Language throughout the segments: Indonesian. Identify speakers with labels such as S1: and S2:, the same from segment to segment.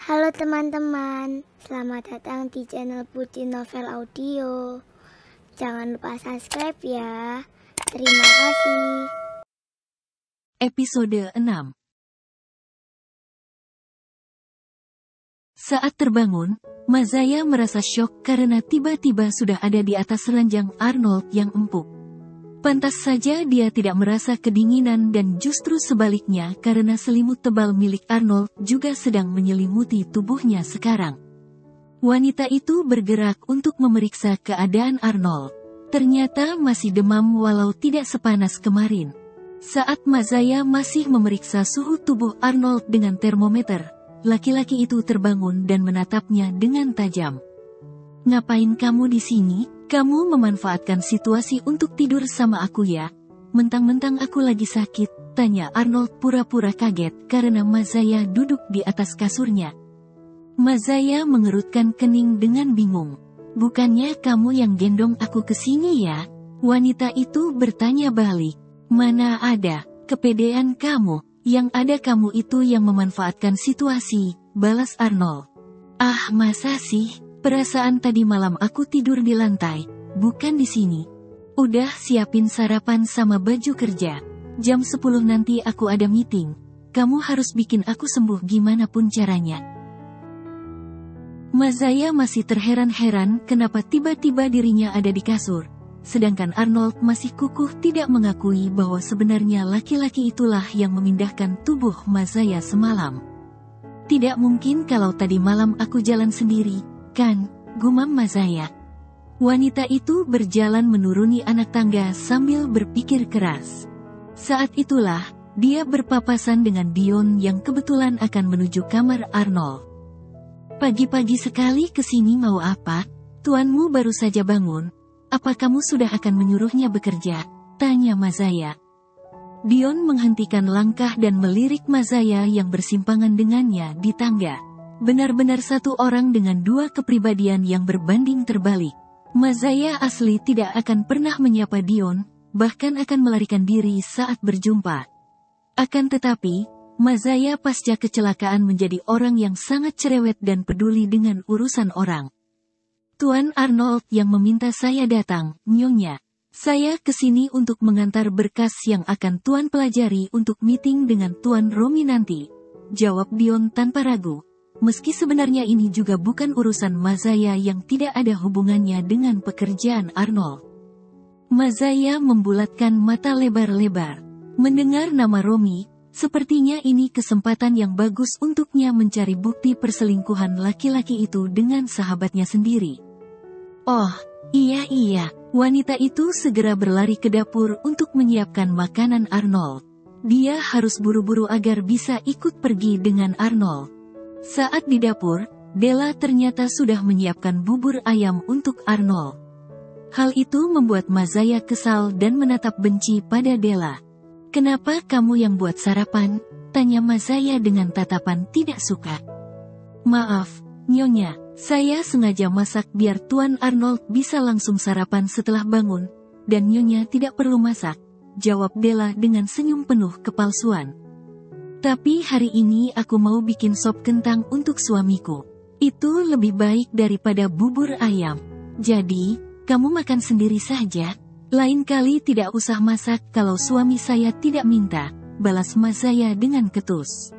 S1: Halo teman-teman, selamat datang di channel Putri Novel Audio. Jangan lupa subscribe ya. Terima kasih.
S2: Episode 6. Saat terbangun, Mazaya merasa syok karena tiba-tiba sudah ada di atas ranjang Arnold yang empuk. Pantas saja dia tidak merasa kedinginan dan justru sebaliknya karena selimut tebal milik Arnold juga sedang menyelimuti tubuhnya sekarang. Wanita itu bergerak untuk memeriksa keadaan Arnold. Ternyata masih demam walau tidak sepanas kemarin. Saat Mazaya masih memeriksa suhu tubuh Arnold dengan termometer, laki-laki itu terbangun dan menatapnya dengan tajam. "Ngapain kamu di sini? Kamu memanfaatkan situasi untuk tidur sama aku ya? Mentang-mentang aku lagi sakit," tanya Arnold pura-pura kaget karena Mazaya duduk di atas kasurnya. Mazaya mengerutkan kening dengan bingung. "Bukannya kamu yang gendong aku ke sini ya?" Wanita itu bertanya balik. "Mana ada, kepedean kamu, yang ada kamu itu yang memanfaatkan situasi," balas Arnold. "Ah, masa sih? Perasaan tadi malam aku tidur di lantai, bukan di sini. Udah siapin sarapan sama baju kerja. Jam 10 nanti aku ada meeting. Kamu harus bikin aku sembuh gimana pun caranya." Mazaya masih terheran-heran kenapa tiba-tiba dirinya ada di kasur, sedangkan Arnold masih kukuh tidak mengakui bahwa sebenarnya laki-laki itulah yang memindahkan tubuh Mazaya semalam. "Tidak mungkin kalau tadi malam aku jalan sendiri, kan?" gumam Mazaya. Wanita itu berjalan menuruni anak tangga sambil berpikir keras. Saat itulah, dia berpapasan dengan Dion yang kebetulan akan menuju kamar Arnold. "Pagi-pagi sekali kesini mau apa? Tuanmu baru saja bangun. Apa kamu sudah akan menyuruhnya bekerja?" tanya Mazaya. Dion menghentikan langkah dan melirik Mazaya yang bersimpangan dengannya di tangga. Benar-benar satu orang dengan dua kepribadian yang berbanding terbalik. Mazaya asli tidak akan pernah menyapa Dion, bahkan akan melarikan diri saat berjumpa. Akan tetapi, Mazaya pasca kecelakaan menjadi orang yang sangat cerewet dan peduli dengan urusan orang. "Tuan Arnold yang meminta saya datang, Nyonya. Saya kesini untuk mengantar berkas yang akan Tuan pelajari untuk meeting dengan Tuan Romi nanti," jawab Dion tanpa ragu. Meski sebenarnya ini juga bukan urusan Mazaya yang tidak ada hubungannya dengan pekerjaan Arnold. Mazaya membulatkan mata lebar-lebar. Mendengar nama Romi, sepertinya ini kesempatan yang bagus untuknya mencari bukti perselingkuhan laki-laki itu dengan sahabatnya sendiri. "Oh, iya, wanita itu segera berlari ke dapur untuk menyiapkan makanan Arnold. Dia harus buru-buru agar bisa ikut pergi dengan Arnold. Saat di dapur, Della ternyata sudah menyiapkan bubur ayam untuk Arnold. Hal itu membuat Mazaya kesal dan menatap benci pada Della. "Kenapa kamu yang buat sarapan?" tanya Mazaya dengan tatapan tidak suka. "Maaf, Nyonya, saya sengaja masak biar Tuan Arnold bisa langsung sarapan setelah bangun, dan Nyonya tidak perlu masak," jawab Della dengan senyum penuh kepalsuan. "Tapi hari ini aku mau bikin sop kentang untuk suamiku. Itu lebih baik daripada bubur ayam. Jadi, kamu makan sendiri saja. Lain kali tidak usah masak kalau suami saya tidak minta," balas Mazaya dengan ketus.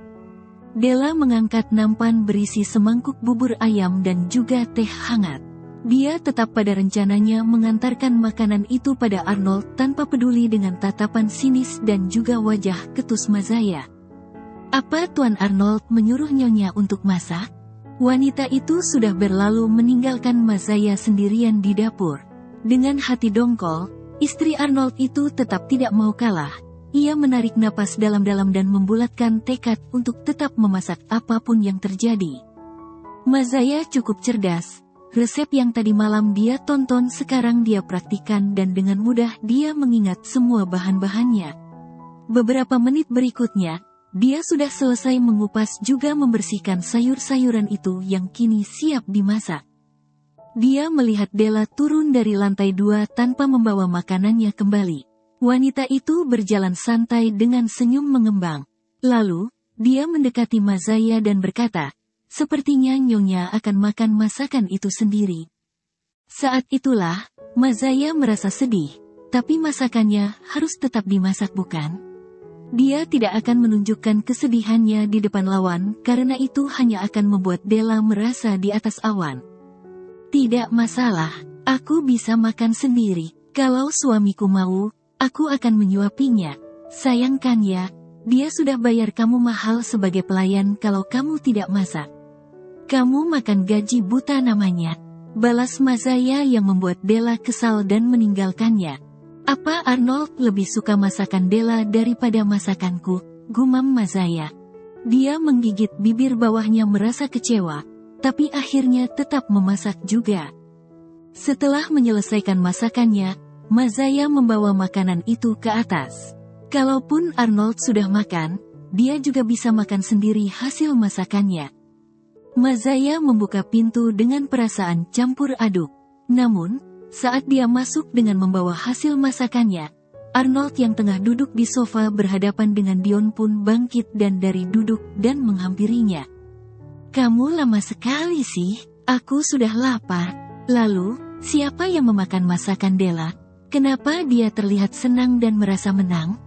S2: Della mengangkat nampan berisi semangkuk bubur ayam dan juga teh hangat. Dia tetap pada rencananya mengantarkan makanan itu pada Arnold tanpa peduli dengan tatapan sinis dan juga wajah ketus Mazaya. "Apa Tuan Arnold menyuruh Nyonya untuk masak?" Wanita itu sudah berlalu meninggalkan Mazaya sendirian di dapur. Dengan hati dongkol, istri Arnold itu tetap tidak mau kalah. Ia menarik napas dalam-dalam dan membulatkan tekad untuk tetap memasak apapun yang terjadi. Mazaya cukup cerdas. Resep yang tadi malam dia tonton sekarang dia praktikan dan dengan mudah dia mengingat semua bahan-bahannya. Beberapa menit berikutnya, dia sudah selesai mengupas juga membersihkan sayur-sayuran itu yang kini siap dimasak. Dia melihat Della turun dari lantai 2 tanpa membawa makanannya kembali. Wanita itu berjalan santai dengan senyum mengembang. Lalu, dia mendekati Mazaya dan berkata, sepertinya Nyonya akan makan masakan itu sendiri. Saat itulah, Mazaya merasa sedih, tapi masakannya harus tetap dimasak bukan? Dia tidak akan menunjukkan kesedihannya di depan lawan karena itu hanya akan membuat Della merasa di atas awan. Tidak masalah, aku bisa makan sendiri. Kalau suamiku mau, aku akan menyuapinya. Sayang kan ya, dia sudah bayar kamu mahal sebagai pelayan kalau kamu tidak masak. Kamu makan gaji buta namanya. Balas Mazaya yang membuat Della kesal dan meninggalkannya. Apa Arnold lebih suka masakan Della daripada masakanku? Gumam Mazaya. Dia menggigit bibir bawahnya merasa kecewa, tapi akhirnya tetap memasak juga. Setelah menyelesaikan masakannya, Mazaya membawa makanan itu ke atas. Kalaupun Arnold sudah makan, dia juga bisa makan sendiri hasil masakannya. Mazaya membuka pintu dengan perasaan campur aduk. Namun, saat dia masuk dengan membawa hasil masakannya, Arnold yang tengah duduk di sofa berhadapan dengan Dion pun bangkit dan dari duduk dan menghampirinya. Kamu lama sekali sih, aku sudah lapar. Lalu, siapa yang memakan masakan Della? Kenapa dia terlihat senang dan merasa menang?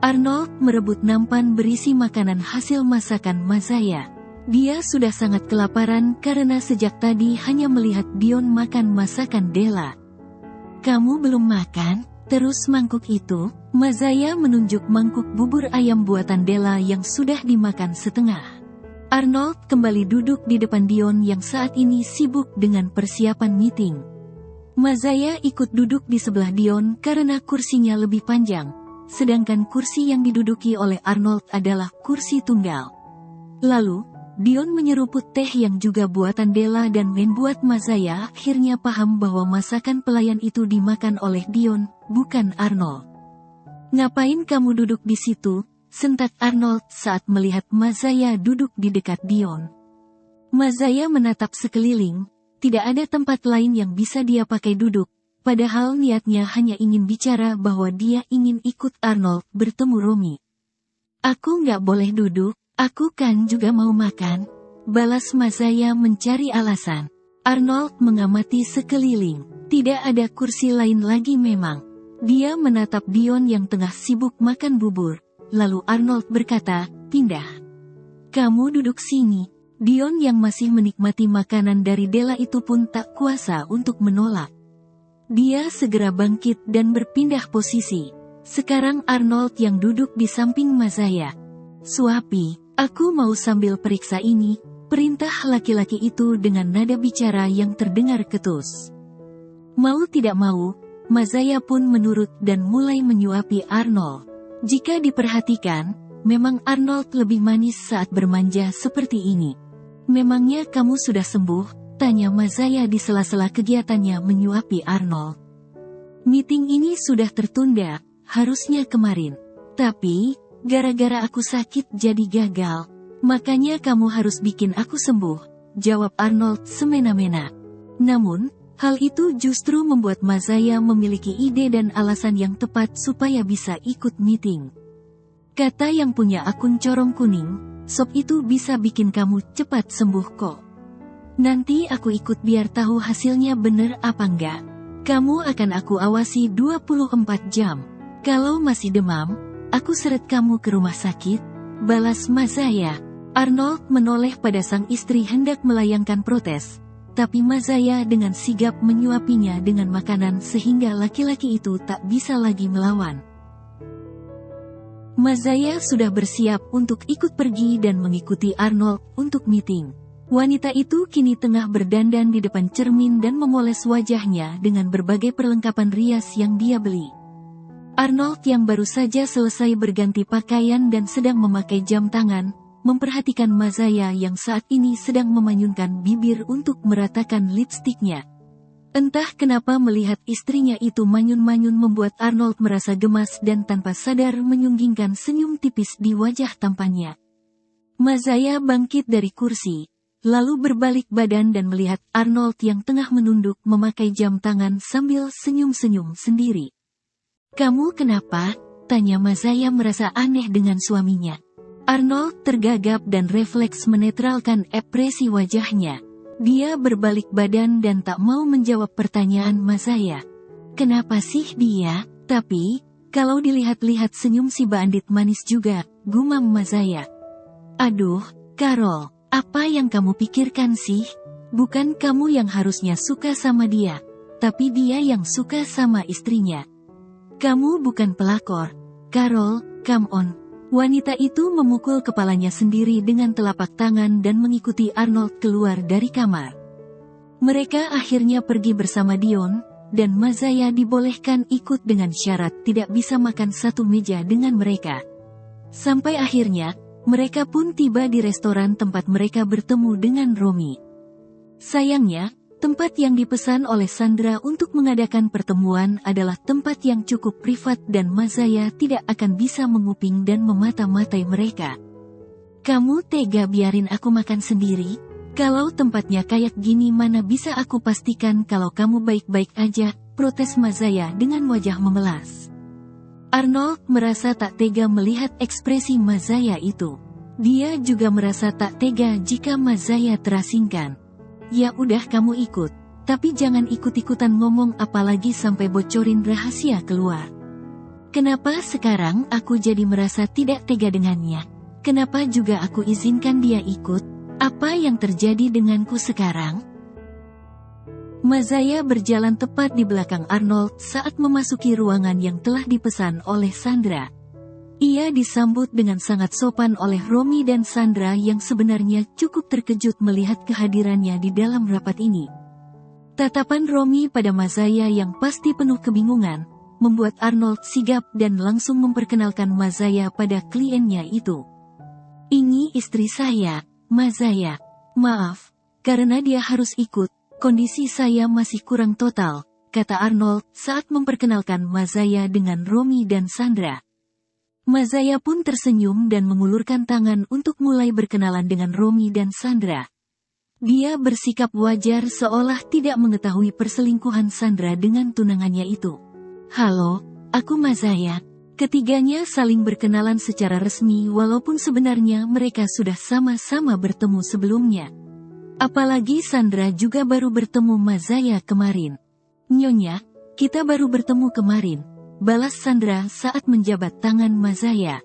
S2: Arnold merebut nampan berisi makanan hasil masakan Mazaya. Dia sudah sangat kelaparan karena sejak tadi hanya melihat Dion makan masakan Della. Kamu belum makan? Terus mangkuk itu, Mazaya menunjuk mangkuk bubur ayam buatan Della yang sudah dimakan setengah. Arnold kembali duduk di depan Dion yang saat ini sibuk dengan persiapan meeting. Mazaya ikut duduk di sebelah Dion karena kursinya lebih panjang, sedangkan kursi yang diduduki oleh Arnold adalah kursi tunggal. Lalu, Dion menyeruput teh yang juga buatan Della dan membuat Mazaya akhirnya paham bahwa masakan pelayan itu dimakan oleh Dion, bukan Arnold. Ngapain kamu duduk di situ? Sentak Arnold saat melihat Mazaya duduk di dekat Dion. Mazaya menatap sekeliling, tidak ada tempat lain yang bisa dia pakai duduk, padahal niatnya hanya ingin bicara bahwa dia ingin ikut Arnold bertemu Romi. Aku nggak boleh duduk. Aku kan juga mau makan. Balas Mazaya mencari alasan. Arnold mengamati sekeliling. Tidak ada kursi lain lagi memang. Dia menatap Dion yang tengah sibuk makan bubur. Lalu Arnold berkata, pindah. Kamu duduk sini. Dion yang masih menikmati makanan dari Della itu pun tak kuasa untuk menolak. Dia segera bangkit dan berpindah posisi. Sekarang Arnold yang duduk di samping Mazaya. Suapi. Aku mau sambil periksa ini, perintah laki-laki itu dengan nada bicara yang terdengar ketus. Mau tidak mau, Mazaya pun menurut dan mulai menyuapi Arnold. Jika diperhatikan, memang Arnold lebih manis saat bermanja seperti ini. Memangnya kamu sudah sembuh? Tanya Mazaya di sela-sela kegiatannya menyuapi Arnold. Meeting ini sudah tertunda, harusnya kemarin. Tapi, gara-gara aku sakit jadi gagal. Makanya kamu harus bikin aku sembuh, jawab Arnold semena-mena. Namun, hal itu justru membuat Mazaya memiliki ide dan alasan yang tepat supaya bisa ikut meeting. Kata yang punya akun corong kuning, sop itu bisa bikin kamu cepat sembuh kok. Nanti aku ikut biar tahu hasilnya bener apa enggak. Kamu akan aku awasi 24 jam. Kalau masih demam, aku seret kamu ke rumah sakit, balas Mazaya. Arnold menoleh pada sang istri hendak melayangkan protes, tapi Mazaya dengan sigap menyuapinya dengan makanan sehingga laki-laki itu tak bisa lagi melawan. Mazaya sudah bersiap untuk ikut pergi dan mengikuti Arnold untuk meeting. Wanita itu kini tengah berdandan di depan cermin dan memoles wajahnya dengan berbagai perlengkapan rias yang dia beli. Arnold yang baru saja selesai berganti pakaian dan sedang memakai jam tangan, memperhatikan Mazaya yang saat ini sedang memanyunkan bibir untuk meratakan lipstiknya. Entah kenapa melihat istrinya itu manyun-manyun membuat Arnold merasa gemas dan tanpa sadar menyunggingkan senyum tipis di wajah tampannya. Mazaya bangkit dari kursi, lalu berbalik badan dan melihat Arnold yang tengah menunduk memakai jam tangan sambil senyum-senyum sendiri. Kamu kenapa? Tanya Mazaya merasa aneh dengan suaminya. Arnold tergagap dan refleks menetralkan ekspresi wajahnya. Dia berbalik badan dan tak mau menjawab pertanyaan Mazaya. Kenapa sih dia? Tapi, kalau dilihat-lihat senyum si bandit manis juga, gumam Mazaya. Aduh, Carol, apa yang kamu pikirkan sih? Bukan kamu yang harusnya suka sama dia, tapi dia yang suka sama istrinya. Kamu bukan pelakor. Carol, come on. Wanita itu memukul kepalanya sendiri dengan telapak tangan dan mengikuti Arnold keluar dari kamar. Mereka akhirnya pergi bersama Dion, dan Mazaya dibolehkan ikut dengan syarat tidak bisa makan satu meja dengan mereka. Sampai akhirnya, mereka pun tiba di restoran tempat mereka bertemu dengan Romy. Sayangnya, tempat yang dipesan oleh Sandra untuk mengadakan pertemuan adalah tempat yang cukup privat dan Mazaya tidak akan bisa menguping dan memata-matai mereka. Kamu tega biarin aku makan sendiri? Kalau tempatnya kayak gini mana bisa aku pastikan kalau kamu baik-baik aja, protes Mazaya dengan wajah memelas. Arnold merasa tak tega melihat ekspresi Mazaya itu. Dia juga merasa tak tega jika Mazaya terasingkan. Ya udah kamu ikut, tapi jangan ikut-ikutan ngomong apalagi sampai bocorin rahasia keluar. Kenapa sekarang aku jadi merasa tidak tega dengannya? Kenapa juga aku izinkan dia ikut? Apa yang terjadi denganku sekarang? Mazaya berjalan tepat di belakang Arnold saat memasuki ruangan yang telah dipesan oleh Sandra. Ia disambut dengan sangat sopan oleh Romy dan Sandra yang sebenarnya cukup terkejut melihat kehadirannya di dalam rapat ini. Tatapan Romy pada Mazaya yang pasti penuh kebingungan, membuat Arnold sigap dan langsung memperkenalkan Mazaya pada kliennya itu. Ini istri saya, Mazaya. Maaf, karena dia harus ikut, kondisi saya masih kurang total, kata Arnold saat memperkenalkan Mazaya dengan Romy dan Sandra. Mazaya pun tersenyum dan mengulurkan tangan untuk mulai berkenalan dengan Romy dan Sandra. Dia bersikap wajar seolah tidak mengetahui perselingkuhan Sandra dengan tunangannya itu. Halo, aku Mazaya. Ketiganya saling berkenalan secara resmi walaupun sebenarnya mereka sudah sama-sama bertemu sebelumnya. Apalagi Sandra juga baru bertemu Mazaya kemarin. Nyonya, kita baru bertemu kemarin, balas Sandra saat menjabat tangan Mazaya.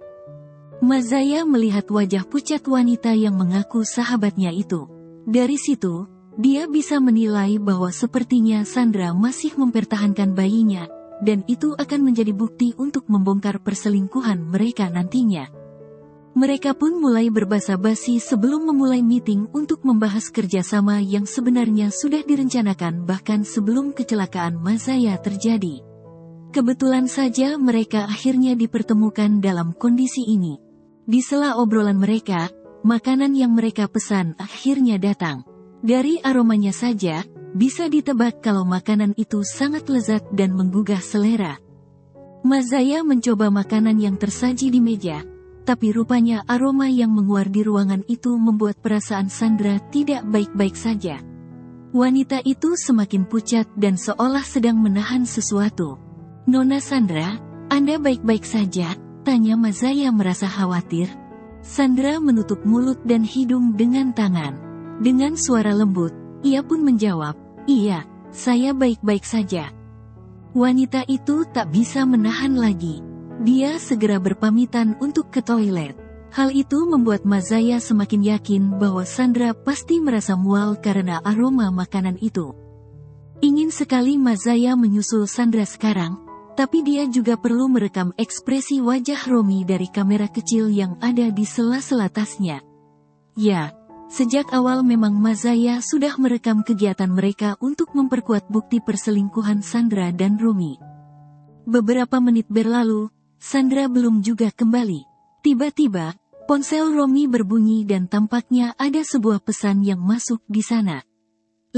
S2: Mazaya melihat wajah pucat wanita yang mengaku sahabatnya itu. Dari situ, dia bisa menilai bahwa sepertinya Sandra masih mempertahankan bayinya, dan itu akan menjadi bukti untuk membongkar perselingkuhan mereka nantinya. Mereka pun mulai berbasa-basi sebelum memulai meeting untuk membahas kerjasama yang sebenarnya sudah direncanakan bahkan sebelum kecelakaan Mazaya terjadi. Kebetulan saja mereka akhirnya dipertemukan dalam kondisi ini. Di sela obrolan mereka, makanan yang mereka pesan akhirnya datang. Dari aromanya saja, bisa ditebak kalau makanan itu sangat lezat dan menggugah selera. Mazaya mencoba makanan yang tersaji di meja, tapi rupanya aroma yang menguar di ruangan itu membuat perasaan Sandra tidak baik-baik saja. Wanita itu semakin pucat dan seolah sedang menahan sesuatu. Nona Sandra, Anda baik-baik saja? Tanya Mazaya merasa khawatir. Sandra menutup mulut dan hidung dengan tangan. Dengan suara lembut, ia pun menjawab, iya, saya baik-baik saja. Wanita itu tak bisa menahan lagi. Dia segera berpamitan untuk ke toilet. Hal itu membuat Mazaya semakin yakin bahwa Sandra pasti merasa mual karena aroma makanan itu. Ingin sekali Mazaya menyusul Sandra sekarang, tapi dia juga perlu merekam ekspresi wajah Romy dari kamera kecil yang ada di sela-sela tasnya. Ya, sejak awal memang Mazaya sudah merekam kegiatan mereka untuk memperkuat bukti perselingkuhan Sandra dan Romy. Beberapa menit berlalu, Sandra belum juga kembali. Tiba-tiba, ponsel Romy berbunyi dan tampaknya ada sebuah pesan yang masuk di sana.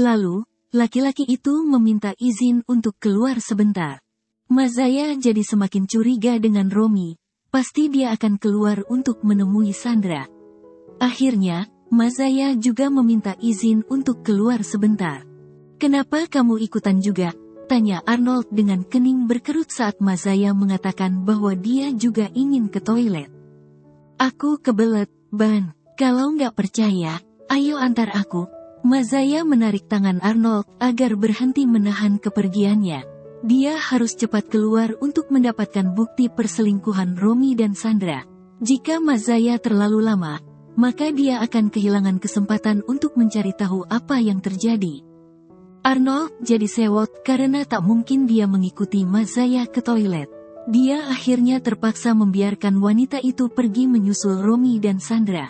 S2: Lalu, laki-laki itu meminta izin untuk keluar sebentar. Mazaya jadi semakin curiga dengan Romy, pasti dia akan keluar untuk menemui Sandra. Akhirnya, Mazaya juga meminta izin untuk keluar sebentar. Kenapa kamu ikutan juga? Tanya Arnold dengan kening berkerut saat Mazaya mengatakan bahwa dia juga ingin ke toilet. Aku kebelet, Ban. Kalau nggak percaya, ayo antar aku. Mazaya menarik tangan Arnold agar berhenti menahan kepergiannya. Dia harus cepat keluar untuk mendapatkan bukti perselingkuhan Romi dan Sandra. Jika Mazaya terlalu lama, maka dia akan kehilangan kesempatan untuk mencari tahu apa yang terjadi. Arnold jadi sewot karena tak mungkin dia mengikuti Mazaya ke toilet. Dia akhirnya terpaksa membiarkan wanita itu pergi menyusul Romi dan Sandra.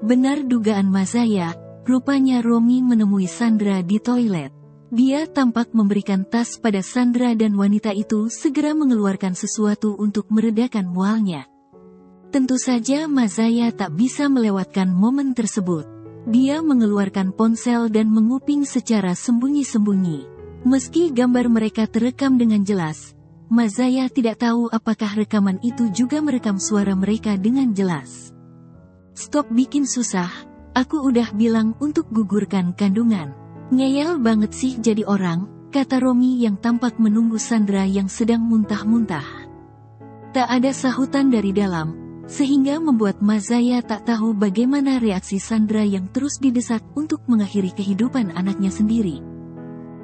S2: Benar dugaan Mazaya, rupanya Romi menemui Sandra di toilet. Dia tampak memberikan tas pada Sandra dan wanita itu segera mengeluarkan sesuatu untuk meredakan mualnya. Tentu saja Mazaya tak bisa melewatkan momen tersebut. Dia mengeluarkan ponsel dan menguping secara sembunyi-sembunyi. Meski gambar mereka terekam dengan jelas, Mazaya tidak tahu apakah rekaman itu juga merekam suara mereka dengan jelas. Stop bikin susah, aku udah bilang untuk gugurkan kandungan. Ngeyel banget sih jadi orang, kata Romi yang tampak menunggu Sandra yang sedang muntah-muntah. Tak ada sahutan dari dalam, sehingga membuat Mazaya tak tahu bagaimana reaksi Sandra yang terus didesak untuk mengakhiri kehidupan anaknya sendiri.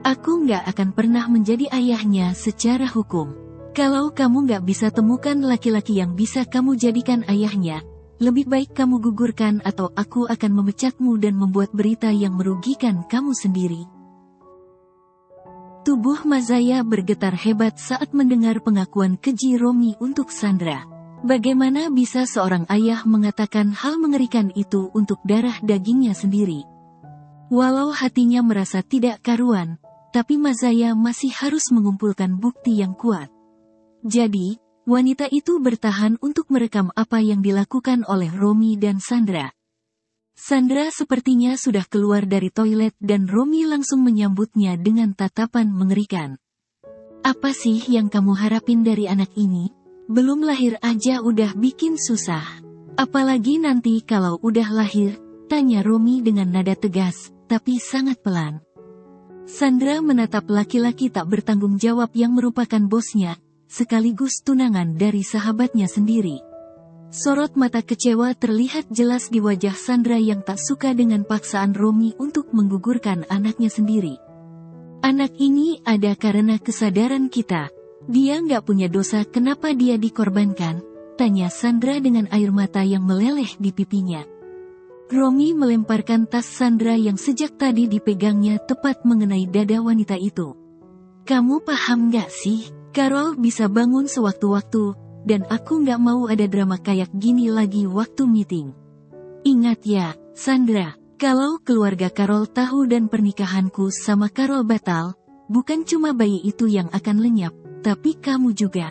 S2: Aku nggak akan pernah menjadi ayahnya secara hukum. Kalau kamu nggak bisa temukan laki-laki yang bisa kamu jadikan ayahnya, lebih baik kamu gugurkan atau aku akan memecatmu dan membuat berita yang merugikan kamu sendiri. Tubuh Mazaya bergetar hebat saat mendengar pengakuan keji Romi untuk Sandra. Bagaimana bisa seorang ayah mengatakan hal mengerikan itu untuk darah dagingnya sendiri? Walau hatinya merasa tidak karuan, tapi Mazaya masih harus mengumpulkan bukti yang kuat. Jadi, wanita itu bertahan untuk merekam apa yang dilakukan oleh Romi dan Sandra. Sandra sepertinya sudah keluar dari toilet dan Romi langsung menyambutnya dengan tatapan mengerikan. Apa sih yang kamu harapin dari anak ini? Belum lahir aja udah bikin susah. Apalagi nanti kalau udah lahir, tanya Romi dengan nada tegas, tapi sangat pelan. Sandra menatap laki-laki tak bertanggung jawab yang merupakan bosnya, sekaligus tunangan dari sahabatnya sendiri. Sorot mata kecewa terlihat jelas di wajah Sandra yang tak suka dengan paksaan Romi untuk menggugurkan anaknya sendiri. Anak ini ada karena kesadaran kita. Dia nggak punya dosa, kenapa dia dikorbankan? Tanya Sandra dengan air mata yang meleleh di pipinya. Romi melemparkan tas Sandra yang sejak tadi dipegangnya tepat mengenai dada wanita itu. Kamu paham gak sih? Carol bisa bangun sewaktu-waktu, dan aku gak mau ada drama kayak gini lagi waktu meeting. Ingat ya, Sandra, kalau keluarga Carol tahu dan pernikahanku sama Carol batal, bukan cuma bayi itu yang akan lenyap, tapi kamu juga.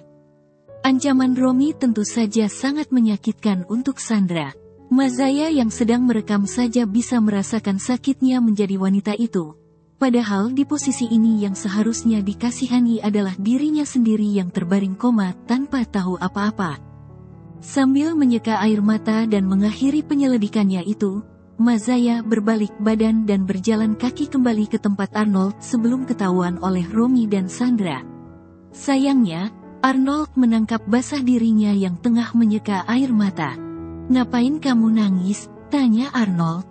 S2: Ancaman Romi tentu saja sangat menyakitkan untuk Sandra. Mazaya yang sedang merekam saja bisa merasakan sakitnya menjadi wanita itu. Padahal di posisi ini yang seharusnya dikasihani adalah dirinya sendiri yang terbaring koma tanpa tahu apa-apa. Sambil menyeka air mata dan mengakhiri penyelidikannya itu, Mazaya berbalik badan dan berjalan kaki kembali ke tempat Arnold sebelum ketahuan oleh Romi dan Sandra. Sayangnya, Arnold menangkap basah dirinya yang tengah menyeka air mata. Ngapain kamu nangis? Tanya Arnold.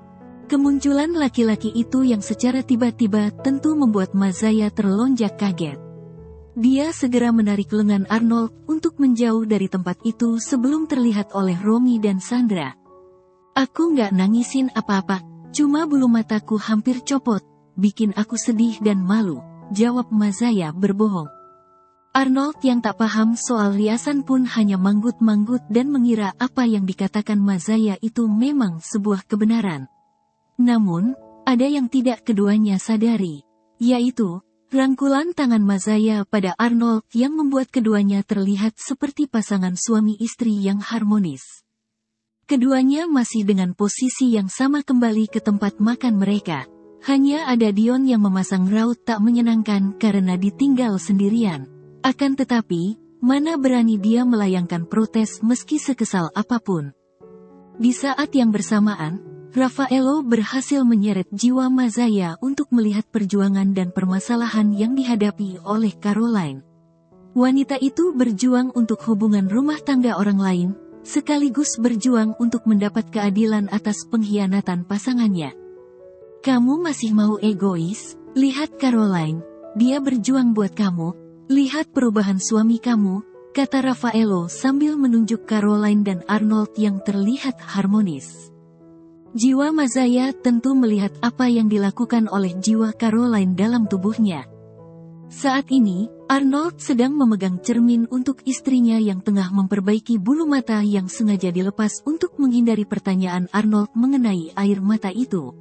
S2: Kemunculan laki-laki itu yang secara tiba-tiba tentu membuat Mazaya terlonjak kaget. Dia segera menarik lengan Arnold untuk menjauh dari tempat itu sebelum terlihat oleh Romi dan Sandra. Aku nggak nangisin apa-apa, cuma bulu mataku hampir copot, bikin aku sedih dan malu, jawab Mazaya berbohong. Arnold yang tak paham soal riasan pun hanya manggut-manggut dan mengira apa yang dikatakan Mazaya itu memang sebuah kebenaran. Namun, ada yang tidak keduanya sadari, yaitu rangkulan tangan Mazaya pada Arnold yang membuat keduanya terlihat seperti pasangan suami istri yang harmonis. Keduanya masih dengan posisi yang sama kembali ke tempat makan mereka. Hanya ada Dion yang memasang raut tak menyenangkan karena ditinggal sendirian. Akan tetapi, mana berani dia melayangkan protes meski sekesal apapun. Di saat yang bersamaan, Raffaello berhasil menyeret jiwa Mazaya untuk melihat perjuangan dan permasalahan yang dihadapi oleh Caroline. Wanita itu berjuang untuk hubungan rumah tangga orang lain, sekaligus berjuang untuk mendapat keadilan atas pengkhianatan pasangannya. Kamu masih mau egois? Lihat Caroline, dia berjuang buat kamu. Lihat perubahan suami kamu, kata Raffaello sambil menunjuk Caroline dan Arnold yang terlihat harmonis. Jiwa Mazaya tentu melihat apa yang dilakukan oleh jiwa Caroline dalam tubuhnya. Saat ini, Arnold sedang memegang cermin untuk istrinya yang tengah memperbaiki bulu mata yang sengaja dilepas untuk menghindari pertanyaan Arnold mengenai air mata itu.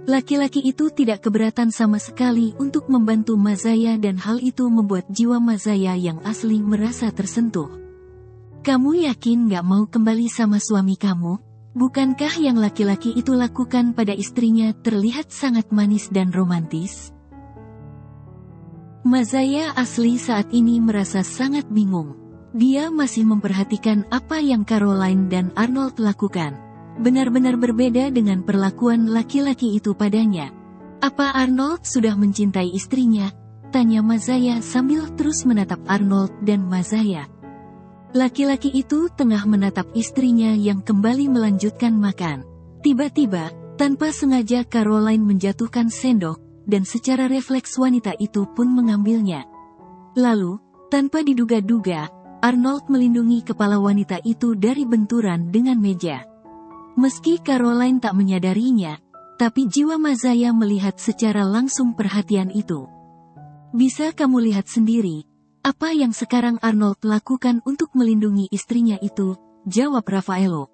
S2: Laki-laki itu tidak keberatan sama sekali untuk membantu Mazaya dan hal itu membuat jiwa Mazaya yang asli merasa tersentuh. Kamu yakin gak mau kembali sama suami kamu? Bukankah yang laki-laki itu lakukan pada istrinya terlihat sangat manis dan romantis? Mazaya asli saat ini merasa sangat bingung. Dia masih memperhatikan apa yang Caroline dan Arnold lakukan. Benar-benar berbeda dengan perlakuan laki-laki itu padanya. Apa Arnold sudah mencintai istrinya? Tanya Mazaya sambil terus menatap Arnold dan Mazaya. Laki-laki itu tengah menatap istrinya yang kembali melanjutkan makan. Tiba-tiba, tanpa sengaja Caroline menjatuhkan sendok, dan secara refleks wanita itu pun mengambilnya. Lalu, tanpa diduga-duga, Arnold melindungi kepala wanita itu dari benturan dengan meja. Meski Caroline tak menyadarinya, tapi jiwa Mazaya melihat secara langsung perhatian itu. Bisa kamu lihat sendiri, apa yang sekarang Arnold lakukan untuk melindungi istrinya itu, jawab Raffaello.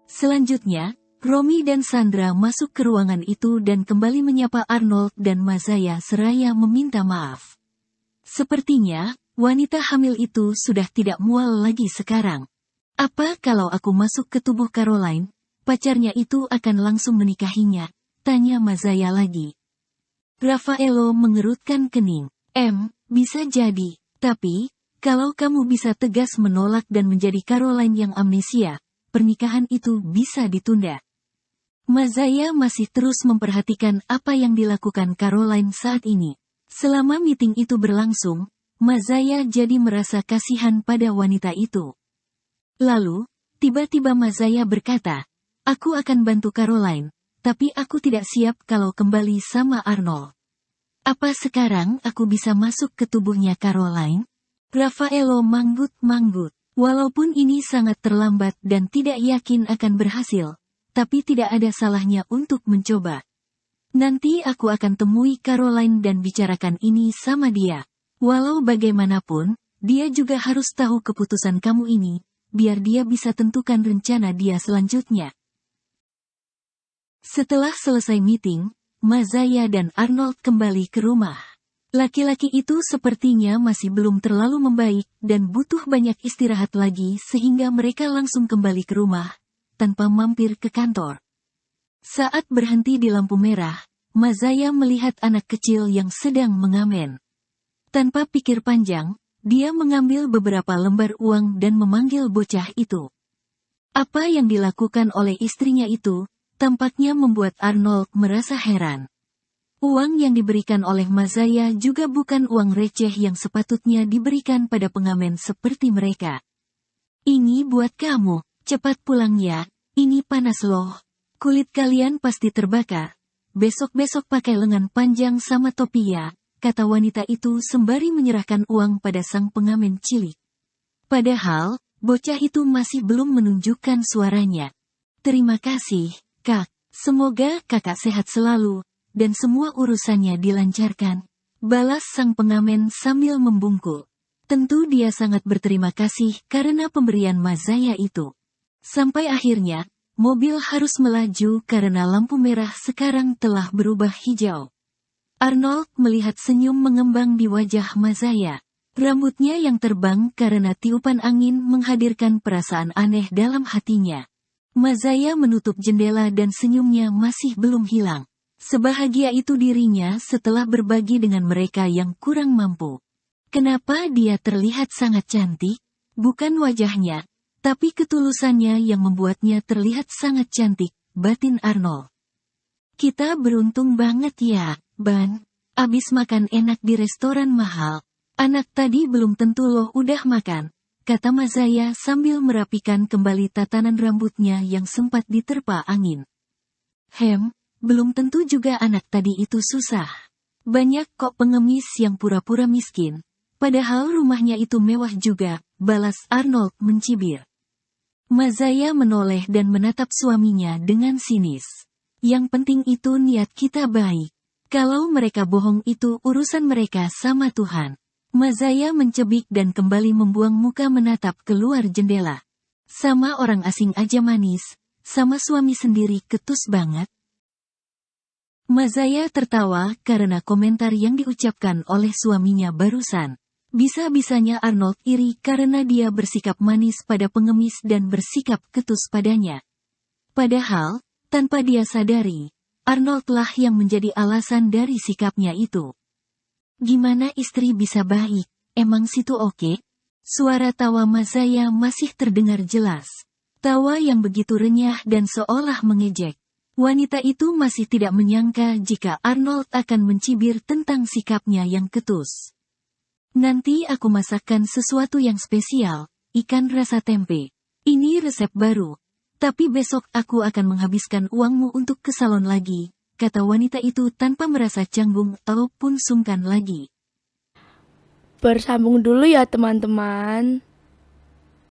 S2: Selanjutnya, Romy dan Sandra masuk ke ruangan itu dan kembali menyapa Arnold dan Mazaya seraya meminta maaf. Sepertinya, wanita hamil itu sudah tidak mual lagi sekarang. Apa kalau aku masuk ke tubuh Caroline? Pacarnya itu akan langsung menikahinya, tanya Mazaya lagi. Raffaello mengerutkan kening. Bisa jadi, tapi, kalau kamu bisa tegas menolak dan menjadi Caroline yang amnesia, pernikahan itu bisa ditunda. Mazaya masih terus memperhatikan apa yang dilakukan Caroline saat ini. Selama meeting itu berlangsung, Mazaya jadi merasa kasihan pada wanita itu. Lalu, tiba-tiba Mazaya berkata, aku akan bantu Caroline, tapi aku tidak siap kalau kembali sama Arnold. Apa sekarang aku bisa masuk ke tubuhnya Caroline? Raffaello manggut-manggut. Walaupun ini sangat terlambat dan tidak yakin akan berhasil, tapi tidak ada salahnya untuk mencoba. Nanti aku akan temui Caroline dan bicarakan ini sama dia. Walau bagaimanapun, dia juga harus tahu keputusan kamu ini, biar dia bisa tentukan rencana dia selanjutnya. Setelah selesai meeting, Mazaya dan Arnold kembali ke rumah. Laki-laki itu sepertinya masih belum terlalu membaik dan butuh banyak istirahat lagi sehingga mereka langsung kembali ke rumah, tanpa mampir ke kantor. Saat berhenti di lampu merah, Mazaya melihat anak kecil yang sedang mengamen. Tanpa pikir panjang, dia mengambil beberapa lembar uang dan memanggil bocah itu. Apa yang dilakukan oleh istrinya itu, tampaknya membuat Arnold merasa heran. Uang yang diberikan oleh Mazaya juga bukan uang receh yang sepatutnya diberikan pada pengamen seperti mereka. Ini buat kamu, cepat pulang ya, ini panas loh. Kulit kalian pasti terbakar. Besok-besok pakai lengan panjang sama topi ya, kata wanita itu sembari menyerahkan uang pada sang pengamen cilik. Padahal, bocah itu masih belum menunjukkan suaranya. Terima kasih, Kak. Semoga kakak sehat selalu, dan semua urusannya dilancarkan. Balas sang pengamen sambil membungkuk. Tentu dia sangat berterima kasih karena pemberian Mazaya itu. Sampai akhirnya, mobil harus melaju karena lampu merah sekarang telah berubah hijau. Arnold melihat senyum mengembang di wajah Mazaya. Rambutnya yang terbang karena tiupan angin menghadirkan perasaan aneh dalam hatinya. Mazaya menutup jendela dan senyumnya masih belum hilang. Sebahagia itu dirinya setelah berbagi dengan mereka yang kurang mampu. Kenapa dia terlihat sangat cantik? Bukan wajahnya, tapi ketulusannya yang membuatnya terlihat sangat cantik, batin Arnold. Kita beruntung banget ya, Ban. Abis makan enak di restoran mahal. Anak tadi belum tentu loh udah makan. kata Mazaya sambil merapikan kembali tatanan rambutnya yang sempat diterpa angin. Belum tentu juga anak tadi itu susah. Banyak kok pengemis yang pura-pura miskin, padahal rumahnya itu mewah juga, balas Arnold mencibir. Mazaya menoleh dan menatap suaminya dengan sinis. Yang penting itu niat kita baik. Kalau mereka bohong itu urusan mereka sama Tuhan. Mazaya mencebik dan kembali membuang muka menatap keluar jendela. Sama orang asing aja manis, sama suami sendiri ketus banget. Mazaya tertawa karena komentar yang diucapkan oleh suaminya barusan. Bisa-bisanya Arnold iri karena dia bersikap manis pada pengemis dan bersikap ketus padanya. Padahal, tanpa dia sadari, Arnold-lah yang menjadi alasan dari sikapnya itu. Gimana istri bisa baik? Emang situ oke? Suara tawa Mazaya masih terdengar jelas. Tawa yang begitu renyah dan seolah mengejek. Wanita itu masih tidak menyangka jika Arnold akan mencibir tentang sikapnya yang ketus. Nanti aku masakkan sesuatu yang spesial, ikan rasa tempe. Ini resep baru. Tapi besok aku akan menghabiskan uangmu untuk ke salon lagi, kata wanita itu tanpa merasa canggung ataupun sungkan lagi.
S3: Bersambung dulu ya teman-teman.